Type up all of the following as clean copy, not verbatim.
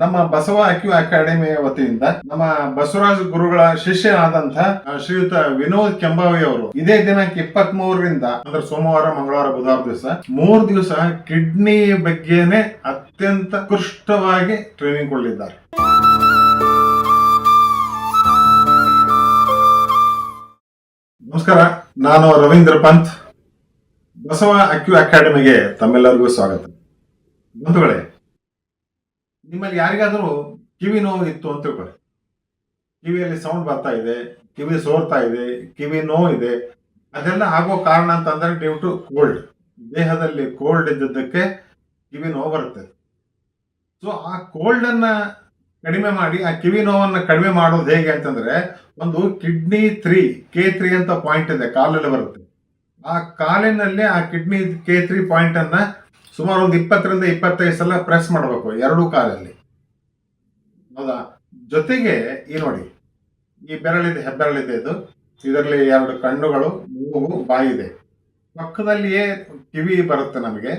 ನಮ್ಮ ಬಸವ ಅಕ್ಯೂ ಅಕಾಡೆಮಿಯ ವತಿಯಿಂದ ನಮ್ಮ ಬಸವರಾಜ ಗುರುಗಳ ಶಿಷ್ಯನಾದಂತ ಶ್ರೀಯುತ ವಿನೋದ್ ಕೆಂಬಾವಿ ಅವರು ಇದೇ ದಿನಾಂಕ 23ರಿಂದ ಅಂದ್ರೆ ಸೋಮವಾರ, ಮಂಗಳವಾರ, ಬುಧವಾರ ದಿವಸ 3 ದಿವಸ ಕಿಡ್ನಿ ಬಗ್ಗೆನೆ ಅತ್ಯಂತ ಉತ್ಕೃಷ್ಟವಾಗಿ ಟ್ರೈನಿಂಗ್ ಕೊಳ್ಳಿದ್ದಾರೆ. ನಮಸ್ಕಾರ, ನಾನು ರವೀಂದ್ರ ಪಂತ್. ಬಸವ ಅಕ್ಯೂ ಅಕಾಡೆಮಿಗೆ ತಮ್ಮೆಲ್ಲರಿಗೂ ಸ್ವಾಗತ. ಬಂಧುಗಳೇ, ನಿಮ್ಮಲ್ಲಿ ಯಾರಿಗಾದರೂ ಕಿವಿ ನೋವು ಇತ್ತು ಅಂತ ತಿಳ್ಕೊಳ್ಳಿ. ಕಿವಿಯಲ್ಲಿ ಸೌಂಡ್ ಬರ್ತಾ ಇದೆ, ಕಿವಿ ಸೋರ್ತಾ ಇದೆ, ಕಿವಿ ನೋವು ಇದೆ. ಅದೆಲ್ಲ ಆಗೋ ಕಾರಣ ಅಂತಂದ್ರೆ ಡ್ಯೂ ಟು ಕೋಲ್ಡ್. ದೇಹದಲ್ಲಿ ಕೋಲ್ಡ್ ಇದ್ದದ್ದಕ್ಕೆ ಕಿವಿ ನೋವು ಬರುತ್ತೆ. ಸೊ ಆ ಕೋಲ್ಡ್ ಅನ್ನ ಕಡಿಮೆ ಮಾಡಿ, ಆ ಕಿವಿ ನೋವನ್ನು ಕಡಿಮೆ ಮಾಡೋದು ಹೇಗೆ ಅಂತಂದ್ರೆ, ಒಂದು ಕಿಡ್ನಿ 3 K3 ಅಂತ ಪಾಯಿಂಟ್ ಇದೆ, ಕಾಲಲ್ಲಿ ಬರುತ್ತೆ. ಆ ಕಾಲಿನಲ್ಲಿ ಆ ಕಿಡ್ನಿ K3 ಪಾಯಿಂಟ್ ಅನ್ನ ಸುಮಾರು ಒಂದು 20ರಿಂದ 25 ಸಲ ಪ್ರೆಸ್ ಮಾಡಬೇಕು ಎರಡೂ ಕಾಲಲ್ಲಿ. ಹೌದಾ? ಜೊತೆಗೆ ಈ ನೋಡಿ, ಈ ಬೆರಳಿದೆ, ಹೆಬ್ಬೆರಳಿದೆ, ಇದರಲ್ಲಿ 2 ಕಣ್ಣುಗಳು, ಮೂಗು, ಬಾಯಿ ಇದೆ. ಪಕ್ಕದಲ್ಲಿಯೇ ಕಿವಿ ಬರುತ್ತೆ ನಮಗೆ.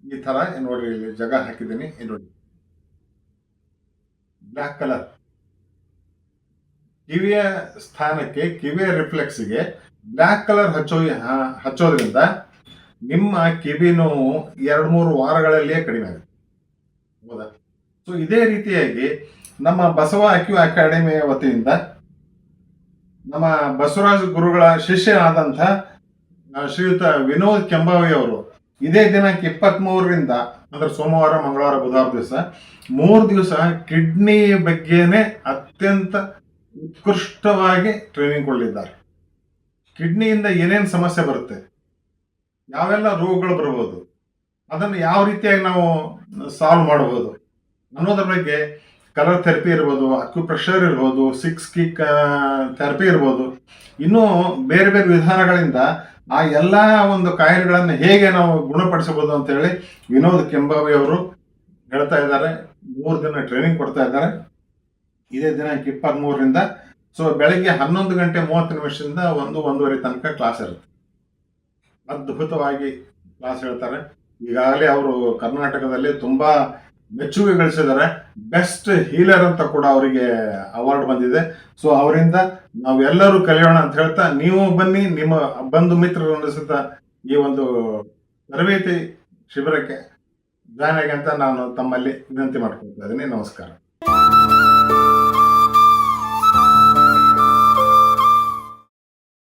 ಈ ತರ ನೋಡ್ರಿ, ಇಲ್ಲಿ ಜಾಗ ಹಾಕಿದ್ದೀನಿ, ನೋಡಿ, ಬ್ಲ್ಯಾಕ್ ಕಲರ್. ಕಿವಿಯ ಸ್ಥಾನಕ್ಕೆ, ಕಿವಿಯ ರಿಫ್ಲೆಕ್ಸ್ಗೆ ಬ್ಲ್ಯಾಕ್ ಕಲರ್ ಹಚ್ಚೋದ್ರಿಂದ ನಿಮ್ಮ ಕಿವಿ ನೋವು 2-3 ವಾರಗಳಲ್ಲಿಯೇ ಕಡಿಮೆ ಆಗುತ್ತೆ. ಹೌದಾ? ಸೊ ಇದೇ ರೀತಿಯಾಗಿ ನಮ್ಮ ಬಸವ ಅಕ್ಯೂ ಅಕಾಡೆಮಿಯ ವತಿಯಿಂದ ನಮ್ಮ ಬಸವರಾಜ ಗುರುಗಳ ಶಿಷ್ಯನಾದಂಥ ಶ್ರೀಯುತ ವಿನೋದ್ ಕೆಂಬಾವಿ ಅವರು ಇದೇ ದಿನಾಂಕ 23ರಿಂದ ಅಂದ್ರೆ ಸೋಮವಾರ, ಮಂಗಳವಾರ, ಬುಧವಾರ ದಿವಸ 3 ದಿವಸ ಕಿಡ್ನಿ ಬಗ್ಗೆನೆ ಅತ್ಯಂತ ಉತ್ಕೃಷ್ಟವಾಗಿ ಟ್ರೈನಿಂಗ್ ಕೊಳ್ಳಿದ್ದಾರೆ. ಕಿಡ್ನಿಯಿಂದ ಏನೇನು ಸಮಸ್ಯೆ ಬರುತ್ತೆ, ಯಾವೆಲ್ಲ ರೋಗಗಳು ಬರ್ಬೋದು, ಅದನ್ನು ಯಾವ ರೀತಿಯಾಗಿ ನಾವು ಸಾಲ್ವ್ ಮಾಡಬಹುದು ಅನ್ನೋದ್ರ ಬಗ್ಗೆ ಕಲರ್ ಥೆರಪಿ ಇರ್ಬೋದು, ಅಕ್ಯುಪ್ರೆಷರ್ ಇರ್ಬೋದು, 6 ಕಿಕ್ ಥೆರಪಿ ಇರ್ಬೋದು, ಇನ್ನೂ ಬೇರೆ ಬೇರೆ ವಿಧಾನಗಳಿಂದ ಆ ಎಲ್ಲ ಒಂದು ಕಾಯಿಲೆಗಳನ್ನು ಹೇಗೆ ನಾವು ಗುಣಪಡಿಸಬಹುದು ಅಂತ ಹೇಳಿ ವಿನೋದ್ ಕೆಂಬಾವಿ ಅವರು ಹೇಳ್ತಾ ಇದ್ದಾರೆ. 3 ದಿನ ಟ್ರೈನಿಂಗ್ ಕೊಡ್ತಾ ಇದ್ದಾರೆ. ಇದೇ ದಿನಾಂಕ 23ರಿಂದ. ಸೊ ಬೆಳಗ್ಗೆ 11:30 1-1:30 ತನಕ ಕ್ಲಾಸ್ ಇರುತ್ತೆ. ಅದ್ಭುತವಾಗಿ ಕ್ಲಾಸ್ ಹೇಳ್ತಾರೆ. ಈಗಾಗಲೇ ಅವರು ಕರ್ನಾಟಕದಲ್ಲಿ ತುಂಬಾ ಮೆಚ್ಚುಗೆ ಗಳಿಸಿದ್ದಾರೆ. ಬೆಸ್ಟ್ ಹೀಲರ್ ಅಂತ ಕೂಡ ಅವರಿಗೆ ಅವಾರ್ಡ್ ಬಂದಿದೆ. ಸೊ ಅವರಿಂದ ನಾವೆಲ್ಲರೂ ಕಲಿಯೋಣ ಅಂತ ಹೇಳ್ತಾ, ನೀವು ಬನ್ನಿ, ನಿಮ್ಮ ಬಂಧು ಮಿತ್ರರ ಸಹಿತ ಈ ಒಂದು ತರಬೇತಿ ಶಿಬಿರಕ್ಕೆ ಜಾಯ್ನ್ ಆಗಿ ಅಂತ ನಾನು ತಮ್ಮಲ್ಲಿ ವಿನಂತಿ ಮಾಡ್ಕೊಳ್ತಾ ಇದ್ದೀನಿ. ನಮಸ್ಕಾರ.